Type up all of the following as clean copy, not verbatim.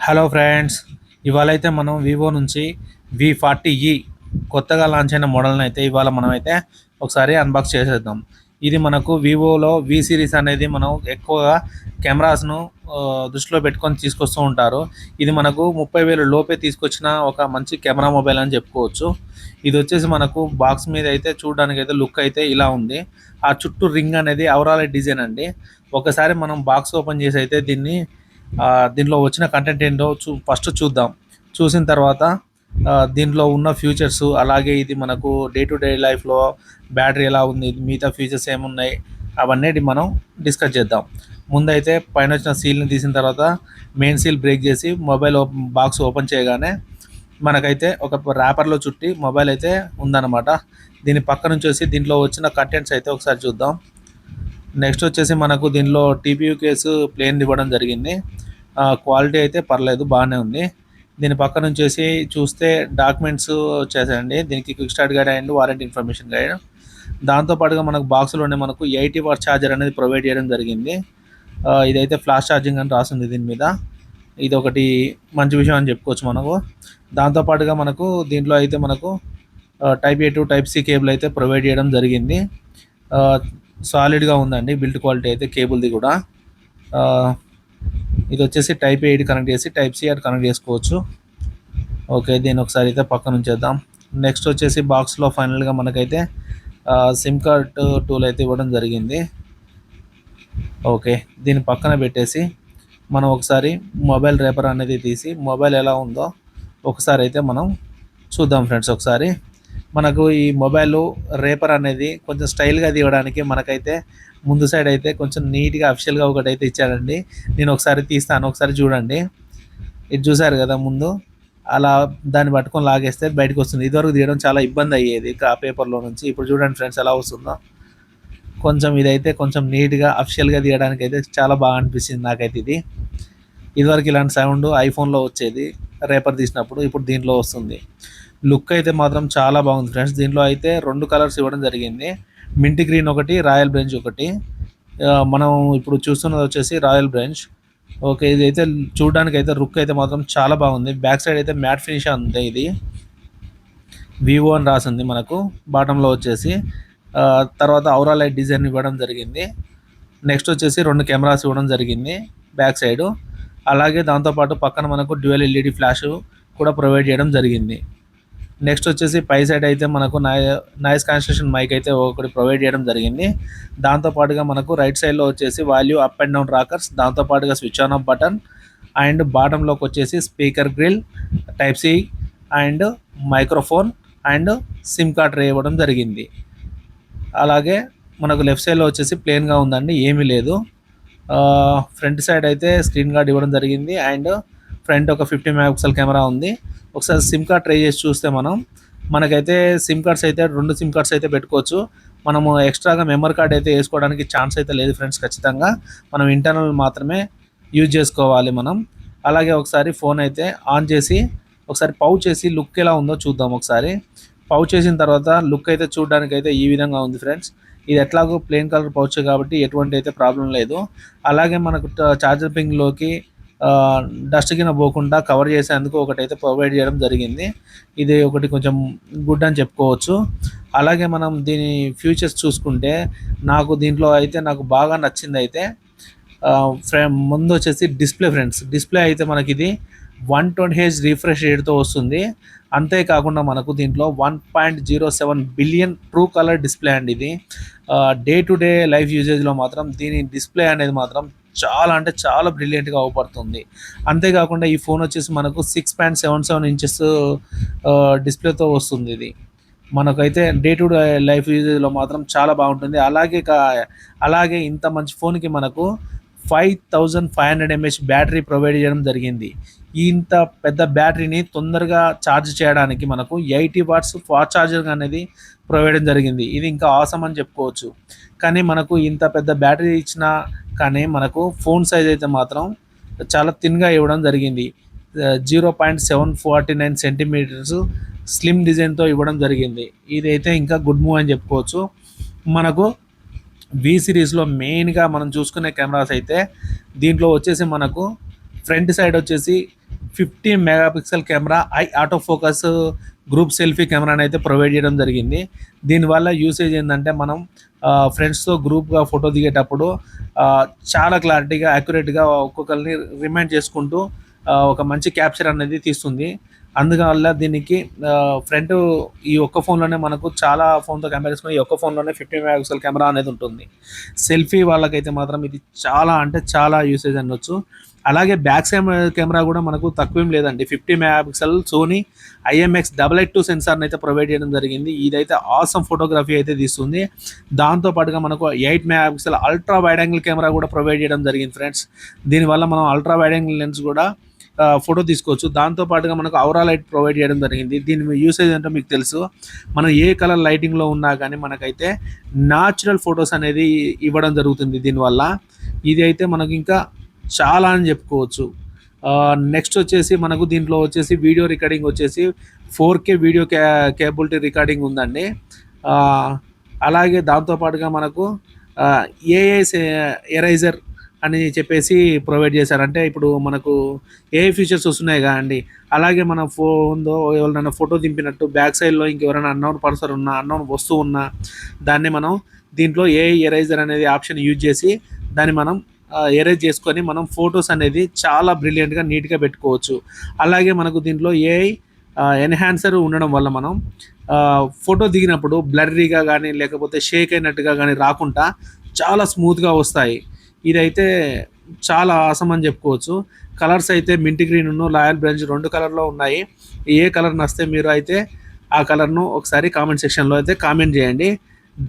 Hello friends, ఇవాళ అయితే మనం వివో నుంచి V40e కొత్తగా లాంచ్ అయిన మోడల్ని అయితే ఇవాళ మనమైతే ఒకసారి అన్బాక్స్ చేసేద్దాం. ఇది మనకు వివోలో వి సిరీస్ అనేది మనం ఎక్కువగా కెమెరాస్ను దృష్టిలో పెట్టుకొని తీసుకొస్తూ ఉంటారు. ఇది మనకు 30,000 లోపే తీసుకొచ్చిన ఒక మంచి కెమెరా మొబైల్ అని చెప్పుకోవచ్చు. ఇది వచ్చేసి మనకు బాక్స్ మీద అయితే చూడడానికి అయితే లుక్ అయితే ఇలా ఉంది. ఆ చుట్టూ రింగ్ అనేది ఓవరాల్ డిజైన్ అండి. ఒకసారి మనం బాక్స్ ఓపెన్ చేసి అయితే దీంట్లో వచ్చిన కంటెంట్ ఏంటో ఫస్ట్ చూద్దాం. చూసిన తర్వాత దీంట్లో ఉన్న ఫ్యూచర్స్, అలాగే ఇది మనకు డే టు డే లైఫ్లో బ్యాటరీ ఎలా ఉంది, మిగతా ఫ్యూచర్స్ ఏమున్నాయి, అవన్నీ మనం డిస్కస్ చేద్దాం. ముందైతే పైన వచ్చిన సీల్ని తీసిన తర్వాత మెయిన్ సీల్ బ్రేక్ చేసి మొబైల్ బాక్స్ ఓపెన్ చేయగానే మనకైతే ఒక ర్యాపర్లో చుట్టి మొబైల్ అయితే ఉందన్నమాట. దీని పక్క నుంచి వచ్చి దీంట్లో వచ్చిన కంటెంట్స్ అయితే ఒకసారి చూద్దాం. నెక్స్ట్ వచ్చేసి మనకు దీనిలో టీపీయూ కేసు ప్లేన్ ఇవ్వడం జరిగింది. క్వాలిటీ అయితే పర్లేదు, బాగానే ఉంది. దీని పక్కన వచ్చేసి చూస్తే డాక్యుమెంట్స్ వచ్చేసాయండి. దీనికి quick start guide and warranty information guide. దాంతోపాటుగా మనకు బాక్స్లోనే మనకు 80 వాట్ ఛార్జర్ అనేది ప్రొవైడ్ చేయడం జరిగింది. ఇదైతే ఫ్లాష్ ఛార్జింగ్ అని రాసింది దీని మీద. ఇది ఒకటి మంచి విషయం అని చెప్పుకోవచ్చు మనకు. దాంతోపాటుగా మనకు దీంట్లో అయితే మనకు type A to type C cable అయితే ప్రొవైడ్ చేయడం జరిగింది. సాలిడ్గా ఉందండి బిల్డ్ క్వాలిటీ అయితే కేబుల్ది కూడా. ఇది వచ్చేసి టైప్ ఏ కనెక్ట్ చేసి టైప్ సి అటు కనెక్ట్ చేసుకోవచ్చు. ఓకే, దీన్ని ఒకసారి అయితే పక్కన ఉంచేద్దాం. నెక్స్ట్ వచ్చేసి బాక్స్లో ఫైనల్గా మనకైతే సిమ్ కార్డ్ టూల్ అయితే ఇవ్వడం జరిగింది. ఓకే, దీన్ని పక్కన పెట్టేసి మనం ఒకసారి మొబైల్ రేపర్ అనేది తీసి మొబైల్ ఎలా ఉందో ఒకసారి అయితే మనం చూద్దాం ఫ్రెండ్స్. ఒకసారి మనకు ఈ మొబైల్ రేపర్ అనేది కొంచెం స్టైల్గా తీయడానికి మనకైతే ముందు సైడ్ అయితే కొంచెం నీట్గా అఫిషియల్గా ఒకటి అయితే ఇచ్చాడండి. నేను ఒకసారి తీస్తాను, ఒకసారి చూడండి. ఇది చూసారు కదా ముందు, అలా దాన్ని పట్టుకొని లాగేస్తే బయటకు వస్తుంది. ఇదివరకు తీయడం చాలా ఇబ్బంది అయ్యేది ఆ పేపర్లో నుంచి. ఇప్పుడు చూడండి ఫ్రెండ్స్ ఎలా వస్తుందో. కొంచెం ఇదైతే కొంచెం నీట్గా అఫిషియల్గా తీయడానికి అయితే చాలా బాగా అనిపిస్తుంది నాకైతే ఇది. ఇదివరకు ఇలాంటి సౌండ్ ఐఫోన్లో వచ్చేది రేపర్ తీసినప్పుడు, ఇప్పుడు దీంట్లో వస్తుంది. లుక్ అయితే మాత్రం చాలా బాగుంది ఫ్రెండ్స్. దీంట్లో అయితే 2 కలర్స్ ఇవ్వడం జరిగింది. మింట్ గ్రీన్ ఒకటి, రాయల్ బ్రెంజ్ ఒకటి. మనం ఇప్పుడు చూస్తున్నది వచ్చేసి రాయల్ బ్రెంజ్. ఓకే, ఇది అయితే చూడడానికి అయితే లుక్ అయితే మాత్రం చాలా బాగుంది. బ్యాక్ సైడ్ అయితే మ్యాట్ ఫినిష్ ఉంది. ఇది వివో అని రాసింది మనకు బాటంలో వచ్చేసి. తర్వాత ఓవరాల్ డిజైన్ ఇవ్వడం జరిగింది. నెక్స్ట్ వచ్చేసి 2 కెమెరాస్ ఇవ్వడం జరిగింది బ్యాక్ సైడు. అలాగే దాంతోపాటు పక్కన మనకు డ్యూయల్ ఎల్ఈడి ఫ్లాష్ కూడా ప్రొవైడ్ చేయడం జరిగింది. నెక్స్ట్ వచ్చేసి పై సైడ్ అయితే మనకు నాయిస్ క్యాన్సిలేషన్ మైక్ అయితే ఒకటి ప్రొవైడ్ చేయడం జరిగింది. దాంతోపాటుగా మనకు రైట్ సైడ్లో వచ్చేసి volume up and down rockers, దాంతోపాటుగా switch on off button, and బాటంలోకి వచ్చేసి speaker grille, type C and microphone and SIM card రే ఇవ్వడం జరిగింది. అలాగే మనకు లెఫ్ట్ సైడ్లో వచ్చేసి ప్లెయిన్గా ఉందండి, ఏమీ లేదు. ఫ్రంట్ సైడ్ అయితే స్క్రీన్ గార్డ్ ఇవ్వడం జరిగింది. అండ్ ఫ్రంట్ ఒక 50 మెగాపిక్సెల్ కెమెరా ఉంది. ఒకసారి సిమ్ కార్డ్ ట్రై చేసి చూస్తే మనకైతే సిమ్ కార్డ్స్ అయితే 2 సిమ్ కార్డ్స్ అయితే పెట్టుకోవచ్చు. మనము ఎక్స్ట్రాగా మెమరీ కార్డ్ అయితే వేసుకోవడానికి ఛాన్స్ అయితే లేదు ఫ్రెండ్స్. ఖచ్చితంగా మనం ఇంటర్నల్ మాత్రమే యూజ్ చేసుకోవాలి మనం. అలాగే ఒకసారి ఫోన్ అయితే ఆన్ చేసి ఒకసారి పౌచ్ చేసి లుక్ ఎలా ఉందో చూద్దాం. ఒకసారి పౌచ్ చేసిన తర్వాత లుక్ అయితే చూడడానికి అయితే ఈ విధంగా ఉంది ఫ్రెండ్స్. ఇది ఎట్లాగో ప్లెయిన్ కలర్ పౌచ్ కాబట్టి ఎటువంటి అయితే ప్రాబ్లం లేదు. అలాగే మనకు చార్జర్ పింగ్లోకి డస్ట్ కింద పోకుండా కవర్ చేసేందుకు ఒకటైతే ప్రొవైడ్ చేయడం జరిగింది. ఇది ఒకటి కొంచెం గుడ్ అని చెప్పుకోవచ్చు. అలాగే మనం దీని ఫ్యూచర్స్ చూసుకుంటే దీంట్లో అయితే నాకు బాగా నచ్చింది అయితే ముందు వచ్చేసి డిస్ప్లే ఫ్రెండ్స్. డిస్ప్లే అయితే మనకి ఇది 120Hz రిఫ్రెష్ రేట్తో వస్తుంది. అంతేకాకుండా మనకు దీంట్లో 1.07 బిలియన్ ట్రూ కలర్ డిస్ప్లే అండి ఇది. డే టు డే లైఫ్ యూజేజ్లో మాత్రం దీని డిస్ప్లే అనేది మాత్రం చాలా అంటే చాలా బ్రిలియంట్గా అవపడుతుంది. అంతేకాకుండా ఈ ఫోన్ వచ్చేసి మనకు 6.77 ఇంచెస్ డిస్ప్లేతో వస్తుంది. ఇది మనకైతే డే టు డే లైఫ్ యూజేజ్లో మాత్రం చాలా బాగుంటుంది. అలాగే ఇంత మంచి ఫోన్కి మనకు 5500 mAh బ్యాటరీ ప్రొవైడ్ చేయడం జరిగింది. ఇంత పెద్ద బ్యాటరీని తొందరగా ఛార్జ్ చేయడానికి మనకు 80 వాట్స్ ఫాస్ట్ ఛార్జర్ అనేది ప్రొవైడ్ జరిగింది. ఇది ఇంకా ఆసమ్ అని చెప్పుకోవచ్చు. కానీ మనకు ఇంత పెద్ద బ్యాటరీ ఇచ్చినా కానీ మనకు ఫోన్ సైజ్ అయితే మాత్రం చాలా థిన్గా ఇవ్వడం జరిగింది. 0.749 సెంటీమీటర్స్ స్లిమ్ డిజైన్తో ఇవ్వడం జరిగింది. ఇదైతే ఇంకా గుడ్ మూవ్ అని చెప్పుకోవచ్చు. మనకు వి సిరీస్లో మెయిన్గా మనం చూసుకునే కెమెరాస్ అయితే దీంట్లో వచ్చేసి మనకు ఫ్రంట్ సైడ్ వచ్చేసి 50 megapixel camera I auto focus group selfie కెమెరాని అయితే ప్రొవైడ్ చేయడం జరిగింది. దీనివల్ల యూసేజ్ ఏంటంటే మనం ఫ్రెండ్స్తో గ్రూప్గా ఫోటో దిగేటప్పుడు చాలా క్లారిటీగా యాక్యురేట్గా ఒక్కొక్కరిని రిమైండ్ చేసుకుంటూ ఒక మంచి క్యాప్చర్ అనేది తీస్తుంది. అందువల్ల దీనికి ఫ్రంట్ ఈ ఒక్క ఫోన్లోనే మనకు చాలా ఫోన్తో కంపేర్ చేసుకుని ఈ ఒక్క ఫోన్లోనే 50 మెగాపిక్సెల్ కెమెరా అనేది ఉంటుంది. సెల్ఫీ వాళ్ళకైతే మాత్రం ఇది చాలా అంటే చాలా యూసేజ్ అనొచ్చు. అలాగే బ్యాక్ సైడ్ కెమెరా కూడా మనకు తక్కువేం లేదండి. 50 మెగాపిక్సెల్ సోనీ IMX882 సెన్సార్ని అయితే ప్రొవైడ్ చేయడం జరిగింది. ఇదైతే ఆసమ్ ఫోటోగ్రఫీ అయితే తీస్తుంది. దాంతోపాటుగా మనకు 8 megapixel ultra wide angle camera కూడా ప్రొవైడ్ చేయడం జరిగింది ఫ్రెండ్స్. దీనివల్ల మనం అల్ట్రా వైడ్ యాంగిల్ లెన్స్ కూడా ఫోటో తీసుకోవచ్చు. దాంతోపాటుగా మనకు ఔరా లైట్ ప్రొవైడ్ చేయడం జరిగింది. దీని యూసేజ్ అంటే మీకు తెలుసు, మనం ఏ కలర్ లైటింగ్లో ఉన్నా కానీ మనకైతే న్యాచురల్ ఫొటోస్ అనేది ఇవ్వడం జరుగుతుంది దీనివల్ల. ఇది అయితే మనకు ఇంకా చాలా అని చెప్పుకోవచ్చు. నెక్స్ట్ వచ్చేసి మనకు దీంట్లో వచ్చేసి వీడియో రికార్డింగ్ వచ్చేసి 4K వీడియో కేబిలిటీ రికార్డింగ్ ఉందండి. అలాగే దాంతోపాటుగా మనకు ఏఐ ఎరైజర్ అని చెప్పేసి ప్రొవైడ్ చేశారంటే ఇప్పుడు మనకు ఏఐ ఫీచర్స్ వస్తున్నాయి కదండి, అలాగే మన ఫోన్లో ఎవరైనా ఫోటో దింపినట్టు బ్యాక్ సైడ్లో ఇంకెవరైనా అన్నోన్ పర్సన్ ఉన్నా అన్నోన్ వస్తువు ఉన్నా దాన్ని మనం దీంట్లో ఏఐ ఎరైజర్ అనేది ఆప్షన్ యూజ్ చేసి దాన్ని మనం ఎరేజ్ చేసుకొని మనం ఫొటోస్ అనేది చాలా బ్రిలియంట్గా నీట్గా పెట్టుకోవచ్చు. అలాగే మనకు దీంట్లో ఏఐ ఎన్హాన్సర్ ఉండడం వల్ల మనం ఫోటో దిగినప్పుడు బ్లర్రీగా కానీ లేకపోతే షేక్ అయినట్టుగా కానీ రాకుండా చాలా స్మూత్గా వస్తాయి. ఇదైతే చాలా ఆసమ్ అని చెప్పుకోవచ్చు. కలర్స్ అయితే మింట్ గ్రీన్ లాయల్ బ్రెంజ్ 2 కలర్లో ఉన్నాయి. ఏ కలర్ నచ్చితే మీరు అయితే ఆ కలర్ను ఒకసారి కామెంట్ సెక్షన్లో అయితే కామెంట్ చేయండి.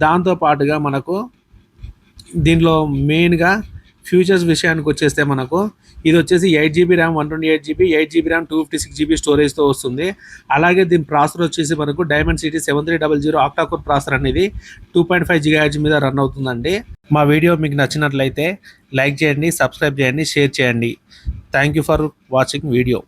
దాంతోపాటుగా మనకు దీనిలో మెయిన్గా ఫ్యూచర్స్ విషయానికి వచ్చేస్తే మనకు ఇది వచ్చేసి 8GB RAM 128GB 8GB RAM 256GB స్టోరేజ్తో వస్తుంది. అలాగే దీని ప్రాసెసర్ వచ్చేసి మనకు Dimensity 7300 ఆక్టాకోర్ ప్రాసెసర్ అనేది 2.5 GHz మీద రన్ అవుతుందండి. మా వీడియో మీకు నచ్చినట్లయితే లైక్ చేయండి, సబ్స్క్రైబ్ చేయండి, షేర్ చేయండి. Thank you for watching video.